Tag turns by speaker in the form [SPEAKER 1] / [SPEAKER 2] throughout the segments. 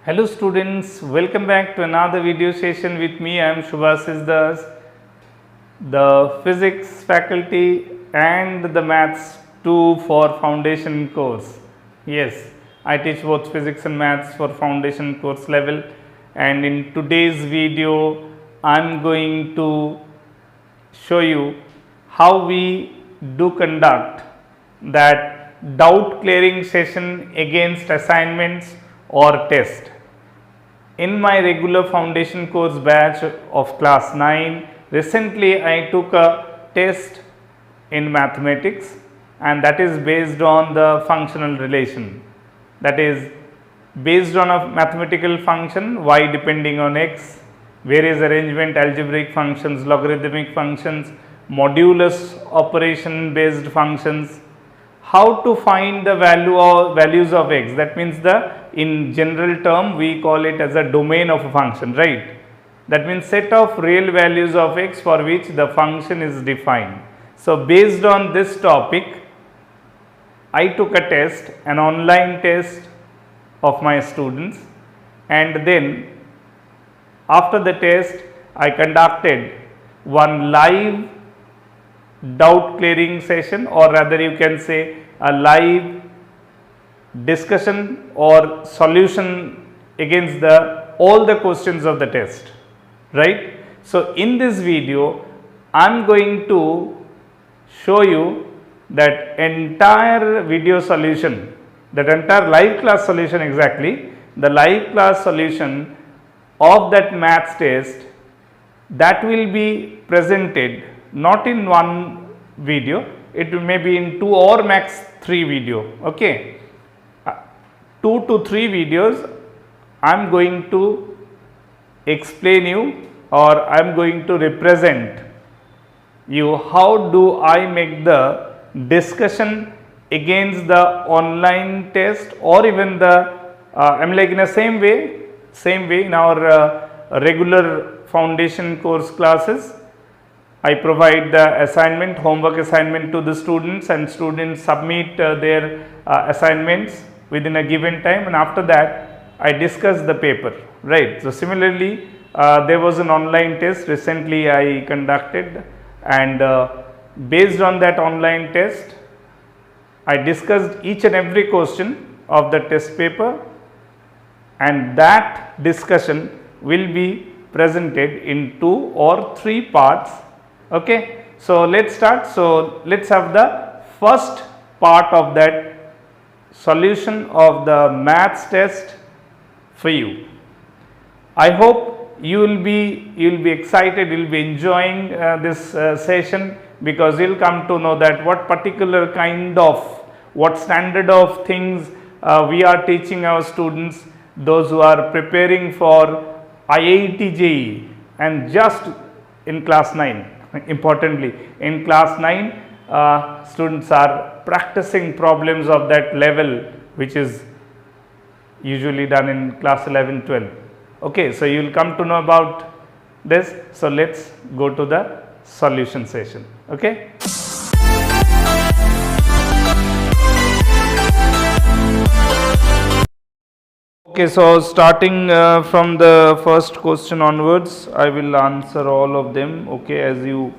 [SPEAKER 1] Hello students, welcome back to another video session with me. I am Shubhasish Das, the physics faculty and the maths 2 for foundation course. Yes, I teach both physics and maths for foundation course level, and in today's video I am going to show you how we do conduct that doubt clearing session against assignments or test. In my regular foundation course batch of class 9, recently I took a test in mathematics, and that is based on the functional relation, that is based on a mathematical function y depending on x, various arrangement, algebraic functions, logarithmic functions, modulus operation based functions, how to find the values of x. That means in general term we call it as a domain of a function, right? That means set of real values of x for which the function is defined. So based on this topic, I took a test, an online test of my students, and then after the test I conducted one live doubt clearing session, or rather you can say a live discussion or solution against all the questions of the test, right? So in this video I am going to show you that entire video solution, that entire live class solution, exactly the live class solution of that maths test, that will be presented not in one video, it may be in 2 or max 3 video, okay. 2 to 3 videos I am going to explain you, or I am going to represent you how do I make the discussion against the online test, or even the I am like in the same way in our regular foundation course classes. I provide the assignment, homework assignment to the students, and students submit their assignments within a given time, and after that I discuss the paper, right. So similarly there was an online test recently I conducted, and based on that online test I discussed each and every question of the test paper, and that discussion will be presented in 2 or 3 parts, okay. So let's start. So let's have the first part of that solution of the maths test for you. I hope you will be excited, you will be enjoying this session, because you will come to know that what standard of things we are teaching our students, those who are preparing for IIT JEE, and just in class 9, importantly in class 9 students are practicing problems of that level which is usually done in class 11, 12. Okay, so you will come to know about this. So let's go to the solution session, okay. Okay, so starting from the first question onwards, I will answer all of them, okay, as you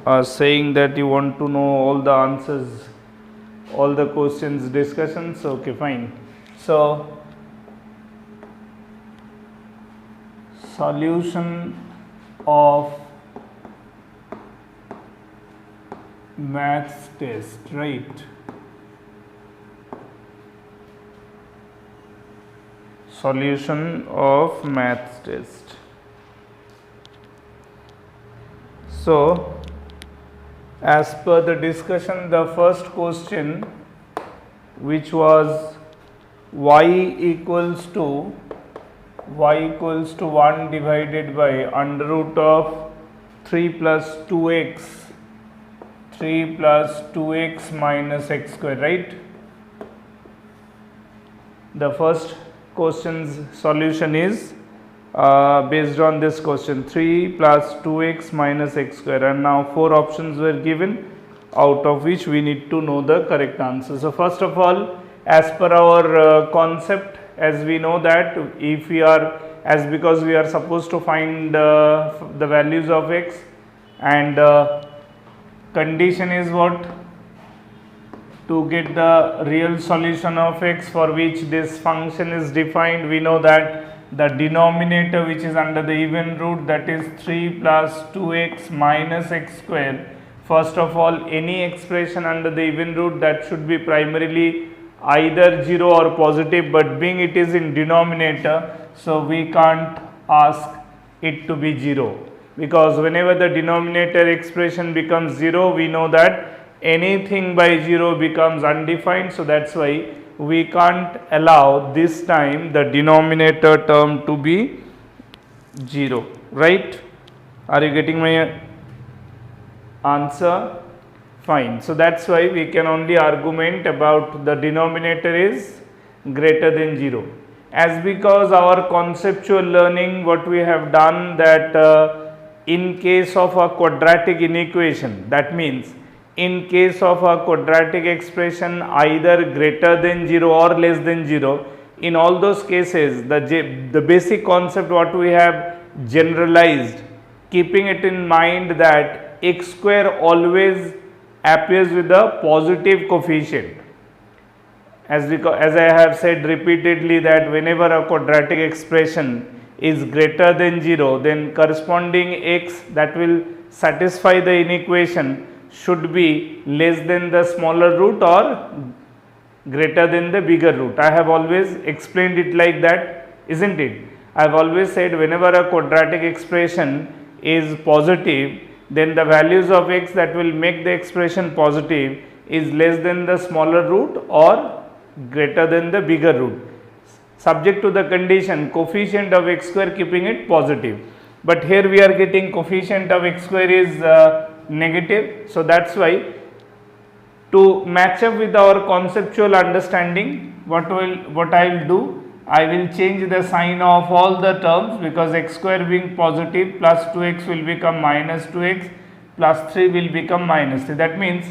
[SPEAKER 1] are saying that you want to know all the answers, all the questions, discussions, okay, fine. So solution of maths test, right. Solution of maths test. So as per the discussion, the first question, which was y equals to 1 divided by under root of 3 plus 2x minus x square, right. The first question's solution is based on this question, 3 plus 2x minus x square, and now 4 options were given, out of which we need to know the correct answer. So first of all, as per our concept, as we know that if we are, as because we are supposed to find the values of x, and condition is what? To get the real solution of x, for which this function is defined. We know that the denominator which is under the even root, that is 3 plus 2x minus x square. First of all, any expression under the even root, that should be primarily either 0 or positive, but being it is in denominator, so we can't ask it to be 0, because whenever the denominator expression becomes 0, we know that anything by 0 becomes undefined. So that's why we can't allow this time the denominator term to be 0, right? Are you getting my answer? Fine. So that's why we can only argument about the denominator is greater than 0. As because our conceptual learning, what we have done, that in case of a quadratic inequation, that means in case of a quadratic expression either greater than 0 or less than 0, in all those cases the basic concept what we have generalized, keeping it in mind that x square always appears with a positive coefficient. As I have said repeatedly, that whenever a quadratic expression is greater than 0, then corresponding x that will satisfy the inequation should be less than the smaller root or greater than the bigger root. I have always explained it like that, isn't it? I have always said whenever a quadratic expression is positive, then the values of x that will make the expression positive is less than the smaller root or greater than the bigger root, subject to the condition coefficient of x square keeping it positive. But here we are getting coefficient of x square is negative. So that's why, to match up with our conceptual understanding, what I will do, I will change the sign of all the terms, because x square being positive, plus 2x will become minus 2x, plus 3 will become minus 3. That means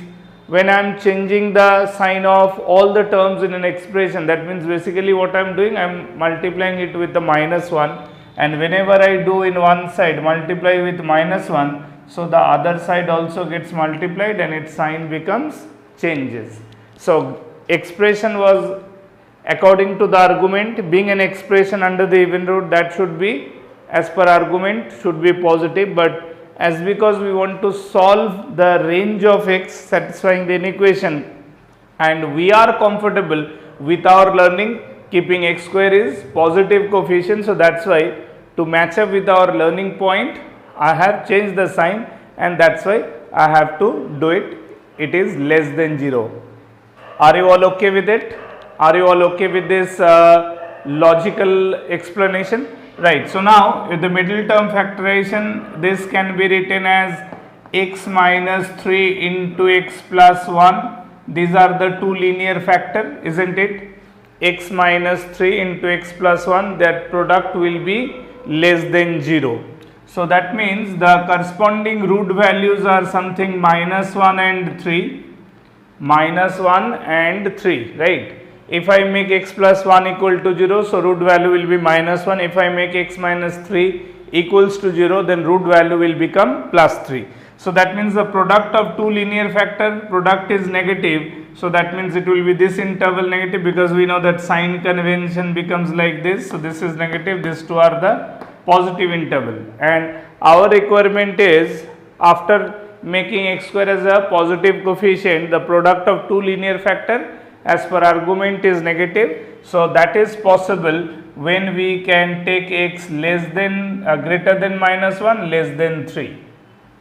[SPEAKER 1] when I am changing the sign of all the terms in an expression, that means basically what I am doing, I am multiplying it with the minus 1, and whenever I do in one side multiply with minus 1, so the other side also gets multiplied and its sign becomes changes. So expression was, according to the argument, being an expression under the even root, that should be, as per argument, should be positive, but as because we want to solve the range of x satisfying the inequation, and we are comfortable with our learning keeping x square is positive coefficient, so that's why to match up with our learning point, I have changed the sign, and that's why I have to do it. It is less than 0. Are you all okay with it? Are you all okay with this logical explanation? Right. So now with the middle term factorization, this can be written as x minus 3 into x plus 1. These are the two linear factor, isn't it? X minus 3 into x plus 1, that product will be less than 0. So that means the corresponding root values are something minus 1 and 3, minus 1 and 3, right? If I make x plus 1 equal to 0, so root value will be minus 1. If I make x minus 3 equals to 0, then root value will become plus 3. So that means the product of two linear factor, product is negative. So that means it will be this interval negative, because we know that sign convention becomes like this. So this is negative, these two are the positive interval, and our requirement is, after making x square as a positive coefficient, the product of two linear factor as per argument is negative. So that is possible when we can take x less than greater than minus 1, less than 3.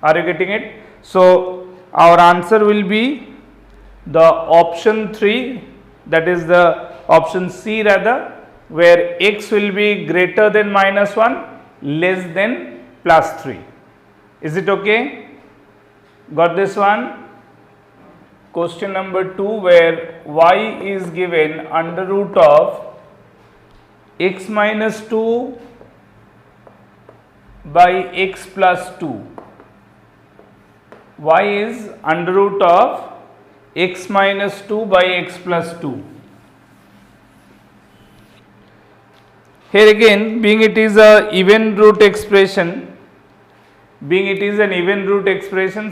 [SPEAKER 1] Are you getting it? So our answer will be the option 3, that is the option C rather, where x will be greater than minus 1, less than plus 3. Is it okay? Got this one? Question number 2, where y is given under root of x minus 2 by x plus 2. Y is under root of x minus 2 by x plus 2. Here again, being it is a even root expression,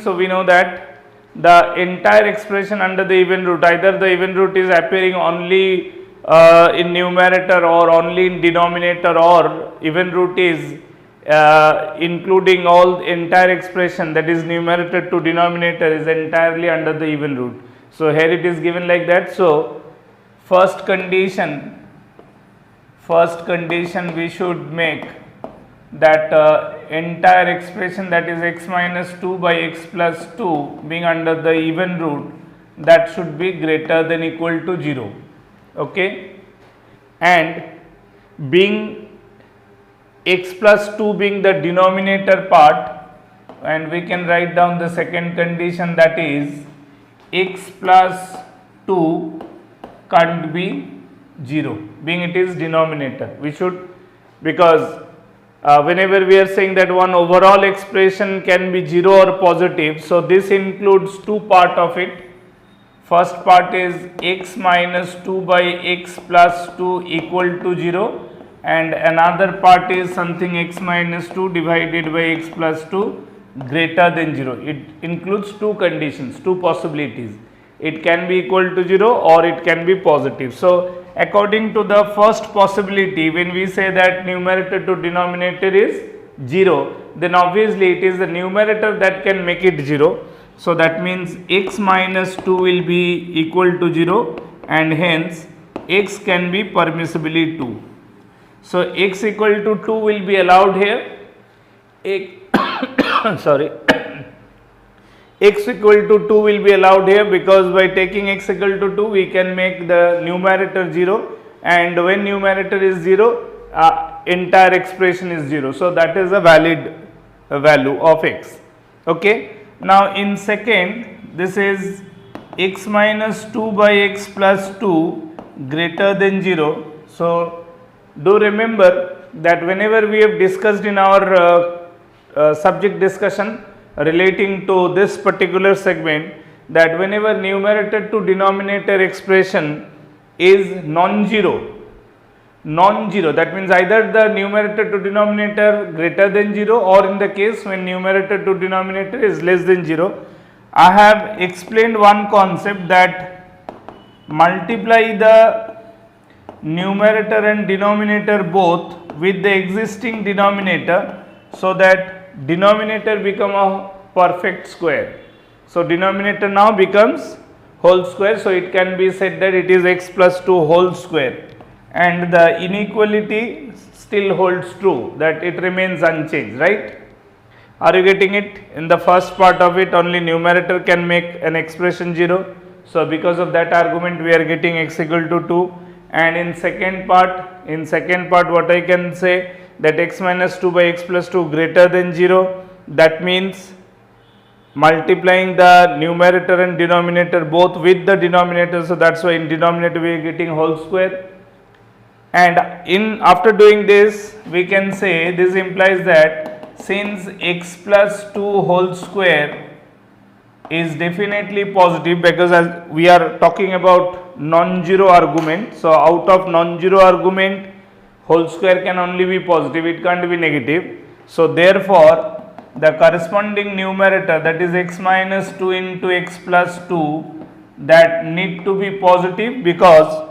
[SPEAKER 1] so we know that the entire expression under the even root, either the even root is appearing only in numerator or only in denominator, or even root is including all entire expression, that is numerator to denominator, is entirely under the even root. So here it is given like that. So first condition we should make that entire expression, that is x minus 2 by x plus 2 being under the even root, that should be greater than equal to 0. Okay, and being x plus 2 being the denominator part, and we can write down the second condition, that is x plus 2 can't be 0, being it is denominator. We should, because whenever we are saying that one overall expression can be 0 or positive, so this includes two part of it. First part is x minus 2 by x plus 2 equal to 0, and another part is something x minus 2 divided by x plus 2 greater than 0. It includes two conditions, two possibilities. It can be equal to 0 or it can be positive. So according to the first possibility, when we say that numerator to denominator is 0, then obviously it is the numerator that can make it 0. So that means x minus 2 will be equal to 0, and hence x can be permissibly 2. So x equal to 2 will be allowed here. X equal to 2 will be allowed here, because by taking x equal to 2 we can make the numerator 0, and when numerator is 0, entire expression is 0. So that is a valid value of x. Okay. Now in second, this is x minus 2 by x plus 2 greater than 0. So do remember that whenever we have discussed in our subject discussion relating to this particular segment, that whenever numerator to denominator expression is non-zero, that means either the numerator to denominator greater than 0, or in the case when numerator to denominator is less than 0. I have explained one concept, that multiply the numerator and denominator both with the existing denominator, so that denominator become a perfect square. So denominator now becomes whole square, so it can be said that it is x plus 2 whole square, and the inequality still holds true, that it remains unchanged, right? Are you getting it? In the first part of it, only numerator can make an expression 0. So because of that argument, we are getting x equal to 2. And in second part, what I can say, that x minus 2 by x plus 2 greater than 0. That means multiplying the numerator and denominator both with the denominator. So that's why in denominator we are getting whole square. And after doing this, we can say this implies that since x plus 2 whole square is definitely positive, because as we are talking about non-zero argument, so out of non-zero argument whole square can only be positive, it can't be negative. So therefore the corresponding numerator, that is x minus 2 into x plus 2, that need to be positive, because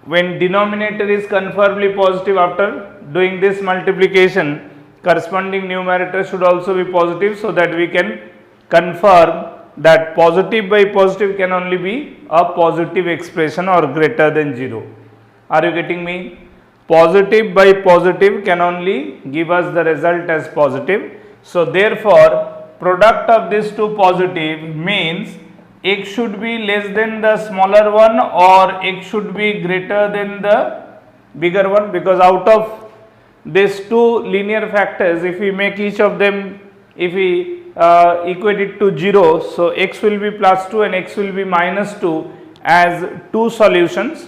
[SPEAKER 1] when denominator is confirmably positive, after doing this multiplication, corresponding numerator should also be positive, so that we can confirm that positive by positive can only be a positive expression or greater than 0. Are you getting me? Positive by positive can only give us the result as positive. So therefore product of these two positive means x should be less than the smaller one, or x should be greater than the bigger one, because out of these two linear factors, if we make each of them, if we equate it to 0, so x will be plus 2 and x will be minus 2 as two solutions,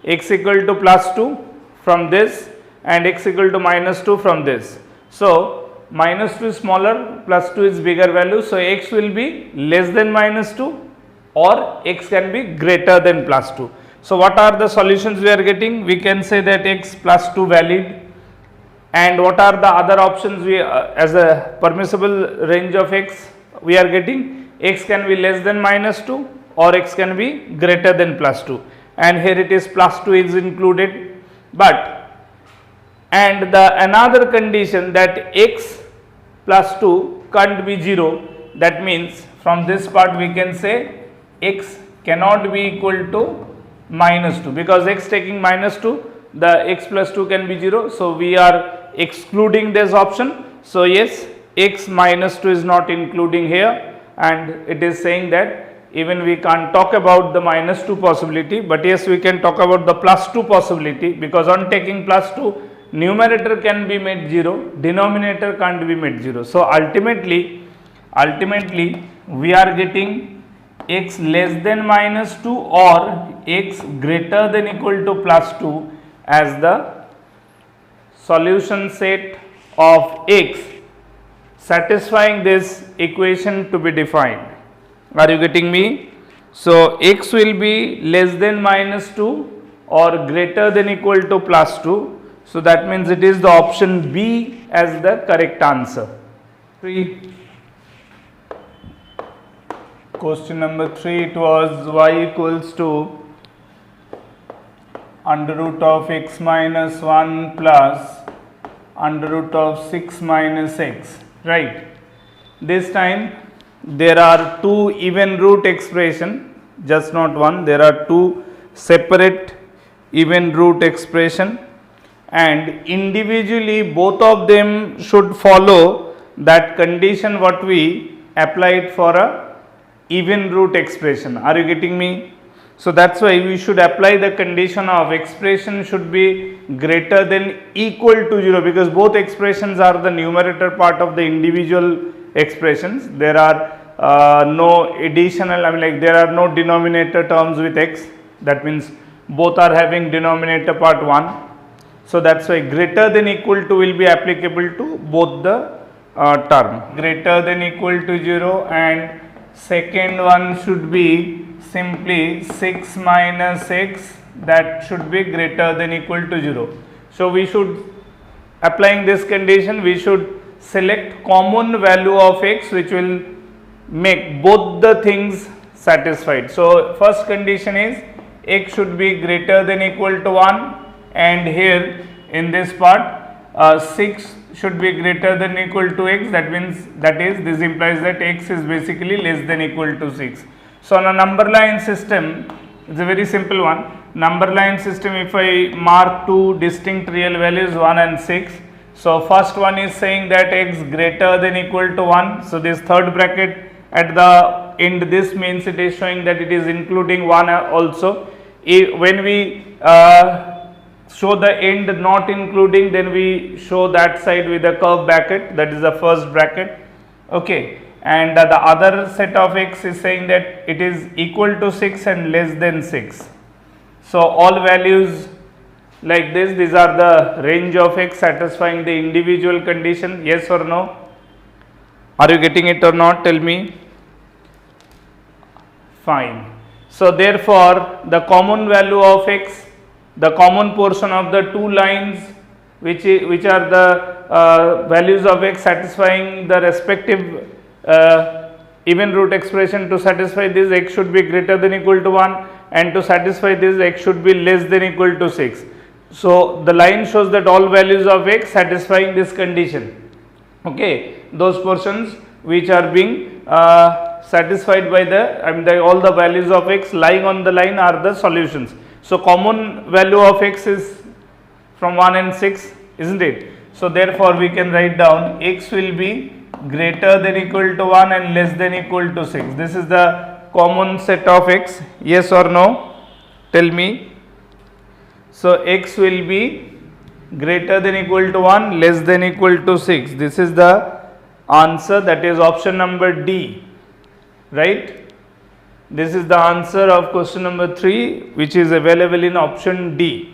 [SPEAKER 1] x equal to plus 2 from this and x equal to minus 2 from this. So minus 2 is smaller, plus 2 is bigger value, so x will be less than minus 2 or x can be greater than plus 2. So what are the solutions we are getting? We can say that x plus 2 valid, and what are the other options we as a permissible range of x we are getting? X can be less than minus 2 or x can be greater than plus 2, and here it is plus 2 is included, but and the another condition that x plus 2 can't be 0, that means from this part we can say x cannot be equal to minus 2, because x taking minus 2, the x plus 2 can be 0. So we are excluding this option. So yes, x minus 2 is not including here, and it is saying that even we can't talk about the minus 2 possibility, but yes, we can talk about the plus 2 possibility, because on taking plus 2, numerator can be made 0, denominator can't be made 0. So ultimately we are getting x less than minus 2 or x greater than equal to plus 2 as the solution set of x satisfying this equation to be defined. Are you getting me? So x will be less than minus 2 or greater than equal to plus 2. So that means it is the option B as the correct answer. Question number 3, it was y equals to under root of x minus 1 plus under root of 6 minus x, right? This time there are two even root expression, just not one, there are two separate even root expression, and individually both of them should follow that condition what we applied for a even root expression. Are you getting me? So that's why we should apply the condition of expression should be greater than equal to 0, because both expressions are the numerator part of the individual expressions. There are no additional, there are no denominator terms with x, that means both are having denominator part 1. So that's why greater than equal to will be applicable to both the term. Greater than equal to 0, and second one should be simply 6 minus x, that should be greater than equal to 0. So we should, applying this condition, we should select common value of x which will make both the things satisfied. So first condition is x should be greater than equal to 1, and here in this part 6 should be greater than equal to x, that means this implies that x is basically less than equal to 6. So on a number line system, it's a very simple one. Number line system, if I mark two distinct real values 1 and 6, so first one is saying that x greater than equal to 1, so this third bracket at the end, this means it is showing that it is including 1 also. When we show the end not including, then we show that side with a curved bracket, that is the first bracket, okay. And the other set of x is saying that it is equal to 6 and less than 6. So all values like this, these are the range of x satisfying the individual condition, yes or no? Are you getting it or not? Tell me. Fine. So therefore the common value of x, the common portion of the two lines which are the values of x satisfying the respective even root expression, to satisfy this x should be greater than equal to 1, and to satisfy this x should be less than equal to 6. So the line shows that all values of x satisfying this condition, okay. Those portions which are being satisfied by the all the values of x lying on the line are the solutions. So common value of x is from 1 and 6, isn't it? So therefore we can write down x will be greater than equal to 1 and less than equal to 6. This is the common set of x, yes or no? Tell me. So x will be greater than equal to 1, less than equal to 6. This is the answer, that is option number D, right? This is the answer of question number 3 which is available in option D.